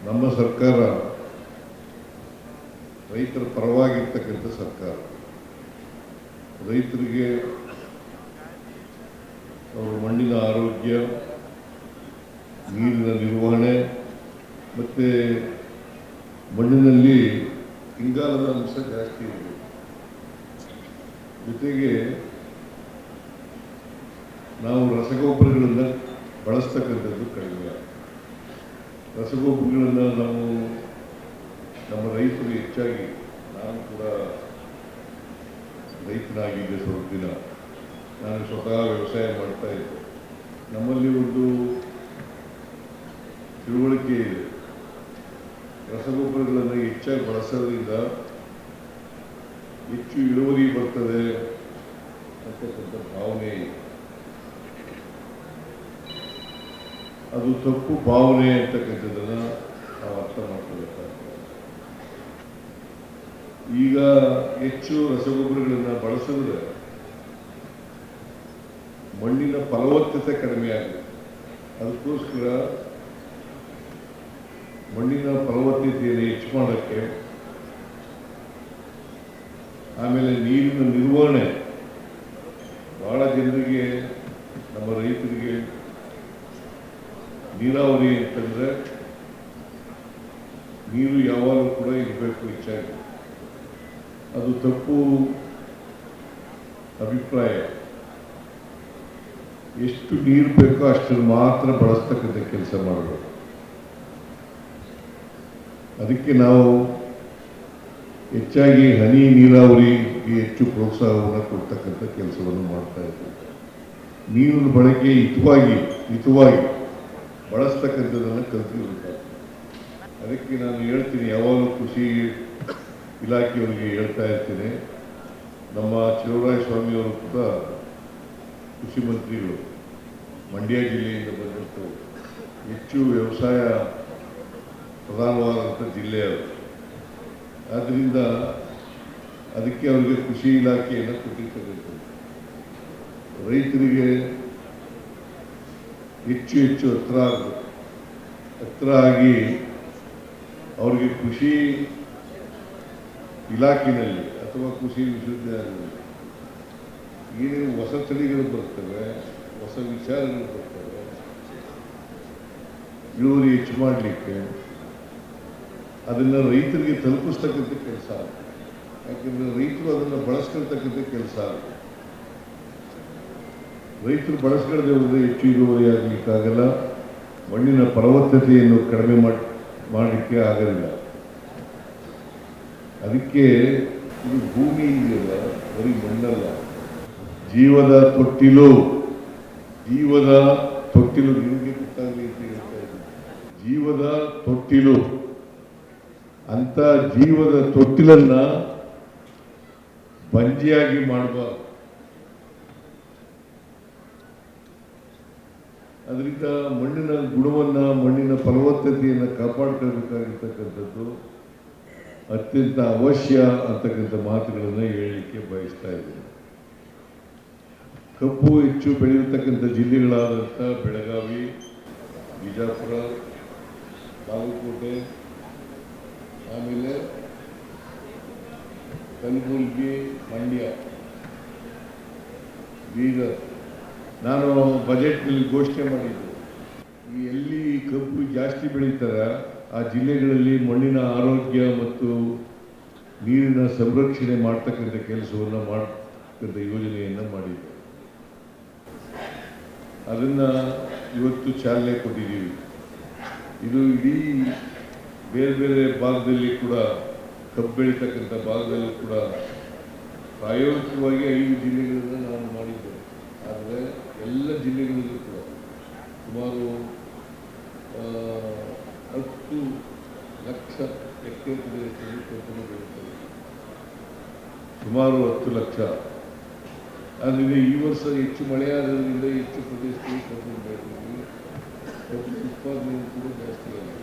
ನಮ್ಮ ಸರ್ಕಾರ ರೈತರ ಪರವಾಗಿರ್ತಕ್ಕಂಥ ಸರ್ಕಾರ. ರೈತರಿಗೆ ಅವರ ಮಣ್ಣಿನ ಆರೋಗ್ಯ, ನೀರಿನ ನಿರ್ವಹಣೆ ಮತ್ತು ಮಣ್ಣಿನಲ್ಲಿ ಇಂಗಾಲದ ಅಂಶ ಜಾಸ್ತಿ ಇದೆ. ಜೊತೆಗೆ ನಾವು ರಸಗೊಬ್ಬರಗಳನ್ನು ಬಳಸ್ತಕ್ಕಂಥದ್ದು ಕಡಿಮೆ. ರಸಗೊಬ್ಬರಗಳನ್ನು ನಾವು ನಮ್ಮ ರೈತರು ಹೆಚ್ಚಾಗಿ, ನಾನು ಕೂಡ ರೈತನಾಗಿದ್ದೆ ಸ್ವಲ್ಪ ದಿನ, ನಾನು ಸ್ವತಃ ವ್ಯವಸಾಯ ಮಾಡ್ತಾ ಇದ್ದೆ. ನಮ್ಮಲ್ಲಿ ಒಂದು ತಿಳುವಳಿಕೆ ಇದೆ, ರಸಗೊಬ್ಬರಗಳನ್ನು ಹೆಚ್ಚಾಗಿ ಬಳಸೋದ್ರಿಂದ ಹೆಚ್ಚು ಇಳುವರಿ ಬರ್ತದೆ ಅಂತಕ್ಕಂಥ ಭಾವನೆ ಇದೆ. ಅದು ತಪ್ಪು ಭಾವನೆ ಅಂತಕ್ಕಂಥದ್ದನ್ನು ನಾವು ಅರ್ಥ ಮಾಡ್ಕೋಬೇಕಾಗ್ತದೆ. ಈಗ ಹೆಚ್ಚು ರಸಗೊಬ್ಬರಗಳನ್ನು ಬಳಸಿದ್ರೆ ಮಣ್ಣಿನ ಫಲವತ್ತತೆ ಕಡಿಮೆ ಆಗುತ್ತೆ. ಅದಕ್ಕೋಸ್ಕರ ಮಣ್ಣಿನ ಫಲವತ್ತತೆಯನ್ನು ಹೆಚ್ಚು ಮಾಡೋಕ್ಕೆ, ಆಮೇಲೆ ನೀರಿನ ನಿರ್ವಹಣೆ, ಬಹಳ ಜನರಿಗೆ, ನಮ್ಮ ರೈತರಿಗೆ ನೀರಾವರಿ ಅಂತಂದರೆ ನೀರು ಯಾವಾಗಲೂ ಕೂಡ ಇರಬೇಕು ಹೆಚ್ಚಾಗಿ. ಅದು ತಪ್ಪು ಅಭಿಪ್ರಾಯ. ಎಷ್ಟು ನೀರು ಬೇಕೋ ಅಷ್ಟನ್ನು ಮಾತ್ರ ಬಳಸ್ತಕ್ಕಂಥ ಕೆಲಸ ಮಾಡಬೇಕು. ಅದಕ್ಕೆ ನಾವು ಹೆಚ್ಚಾಗಿ ಹನಿ ನೀರಾವರಿಗೆ ಹೆಚ್ಚು ಪ್ರೋತ್ಸಾಹವನ್ನು ಕೊಡ್ತಕ್ಕಂಥ ಕೆಲಸವನ್ನು ಮಾಡ್ತಾ ಇದ್ದೀವಿ. ನೀರಿನ ಬಳಕೆ ಹಿತವಾಗಿ ಬಳಸ್ತಕ್ಕಂಥದ್ದನ್ನು ಕಲ್ತಿರಬೇಕಾಗ್ತದೆ. ಅದಕ್ಕೆ ನಾನು ಹೇಳ್ತೀನಿ, ಯಾವಾಗಲೂ ಕೃಷಿ ಇಲಾಖೆಯವರಿಗೆ ಹೇಳ್ತಾ ಇರ್ತೀನಿ, ನಮ್ಮ ಚಲುವರಾಯಸ್ವಾಮಿಯವರು ಕೂಡ ಕೃಷಿ ಮಂತ್ರಿಗಳು, ಮಂಡ್ಯ ಜಿಲ್ಲೆಯಿಂದ ಬಂದಂಥವು, ಹೆಚ್ಚು ವ್ಯವಸಾಯ ಪ್ರಧಾನವಾದಂಥ ಜಿಲ್ಲೆ ಅದು. ಆದ್ದರಿಂದ ಅದಕ್ಕೆ ಅವರಿಗೆ ಕೃಷಿ ಇಲಾಖೆಯನ್ನು ಕೊಟ್ಟಿರ್ತಕ್ಕಂಥದ್ದು. ರೈತರಿಗೆ ಹೆಚ್ಚು ಹತ್ರ ಆಗಿ ಅವರಿಗೆ ಕೃಷಿ ಇಲಾಖೆಯಲ್ಲಿ ಅಥವಾ ಕೃಷಿ ವಿಶ್ವವಿದ್ಯಾಲಯದಲ್ಲಿ ಏನೇನು ಹೊಸ ತಳಿಗಳು ಬರ್ತವೆ, ಹೊಸ ವಿಚಾರಗಳು ಬರ್ತವೆ, ಇಳುವರಿ ಹೆಚ್ಚು ಮಾಡಲಿಕ್ಕೆ ಅದನ್ನು ರೈತರಿಗೆ ತಲುಪಿಸ್ತಕ್ಕಂಥ ಕೆಲಸ. ಯಾಕೆಂದರೆ ರೈತರು ಅದನ್ನು ಬಳಸ್ಕೊಳ್ತಕ್ಕಂಥ ಕೆಲಸ. ರೈತರು ಬಳಸ್ಕೊಳ್ಳದೆ ಹೋದರೆ ಹೆಚ್ಚು ಇಳುವರಿ ಆಗಲಿಕ್ಕಾಗಲ್ಲ, ಮಣ್ಣಿನ ಫಲವತ್ತತೆಯನ್ನು ಕಡಿಮೆ ಮಾಡಲಿಕ್ಕೆ ಆಗೋದಿಲ್ಲ. ಅದಕ್ಕೆ ಇದು ಭೂಮಿ ಇದೆಯಲ್ಲ, ಬರೀ ಮಣ್ಣಲ್ಲ, ಜೀವದ ತೊಟ್ಟಿಲು ನಿಮಗೆ ಗೊತ್ತಾಗಲಿ ಅಂತ ಹೇಳ್ತಾ ಇದ್ದೀನಿ. ಜೀವದ ತೊಟ್ಟಿಲು ಅಂತ ಜೀವದ ತೊಟ್ಟಿಲನ್ನ ಬಂಜಿಯಾಗಿ ಮಾಡಬಾರ್ದು. ಅದರಿಂದ ಮಣ್ಣಿನ ಗುಣವನ್ನು, ಮಣ್ಣಿನ ಫಲವತ್ತತೆಯನ್ನು ಕಾಪಾಡ್ಕೊಳ್ಬೇಕಾಗಿರ್ತಕ್ಕಂಥದ್ದು ಅತ್ಯಂತ ಅವಶ್ಯ ಅಂತಕ್ಕಂಥ ಮಾತುಗಳನ್ನು ಹೇಳಲಿಕ್ಕೆ ಬಯಸ್ತಾ ಇದ್ದೀನಿ. ಕಬ್ಬು ಹೆಚ್ಚು ಬೆಳೆಯತಕ್ಕಂಥ ಜಿಲ್ಲೆಗಳಾದಂಥ ಬೆಳಗಾವಿ, ಬಿಜಾಪುರ, ಬಾಗಲಕೋಟೆ, ಆಮೇಲೆ ಕಲಬುರಗಿ, ಮಂಡ್ಯ, ಬೀದರ್, ನಾನು ಬಜೆಟ್ನಲ್ಲಿ ಘೋಷಣೆ ಮಾಡಿದ್ದೆ, ಈ ಎಲ್ಲಿ ಕಬ್ಬು ಜಾಸ್ತಿ ಬೆಳೀತಾರೆ ಆ ಜಿಲ್ಲೆಗಳಲ್ಲಿ ಮಣ್ಣಿನ ಆರೋಗ್ಯ ಮತ್ತು ನೀರಿನ ಸಂರಕ್ಷಣೆ ಮಾಡ್ತಕ್ಕಂಥ ಕೆಲಸವನ್ನು ಮಾಡ್ತಕ್ಕಂಥ ಯೋಜನೆಯನ್ನು ಮಾಡಿದ್ದೆ. ಅದನ್ನು ಇವತ್ತು ಚಾಲನೆ ಕೊಟ್ಟಿದ್ದೀವಿ. ಇದು ಇಡೀ ಬೇರೆ ಬೇರೆ ಭಾಗದಲ್ಲಿ ಕೂಡ, ಕಬ್ಬು ಬೆಳೀತಕ್ಕಂಥ ಭಾಗದಲ್ಲಿ ಕೂಡ ಪ್ರಾಯೋಗಿಕವಾಗಿ 5 ಜಿಲ್ಲೆಗಳನ್ನು ನಾನು ಮಾಡಿದ್ದೆ. ಆದರೆ ಎಲ್ಲ ಜಿಲ್ಲೆಗಳಲ್ಲೂ ಕೂಡ ಸುಮಾರು 10 ಲಕ್ಷ ಹೆಕ್ಟೇರ್ ಪ್ರದೇಶದಲ್ಲಿ ಕಬ್ಬನ್ನು ಬೆಳೀತಾರೆ, ಸುಮಾರು 10 ಲಕ್ಷ. ಆದ್ದರಿಂದ ಈ ವರ್ಷ ಹೆಚ್ಚು ಮಳೆಯಾದ್ರಿಂದ ಹೆಚ್ಚು ಪ್ರದೇಶದಲ್ಲಿ ಕಬ್ಬನ್ನು ಬೆಳೆದಿದ್ದೀವಿ. ಕಬ್ಬು ಉತ್ಪಾದನೆ ಕೂಡ ಜಾಸ್ತಿ ಆಗಿದೆ.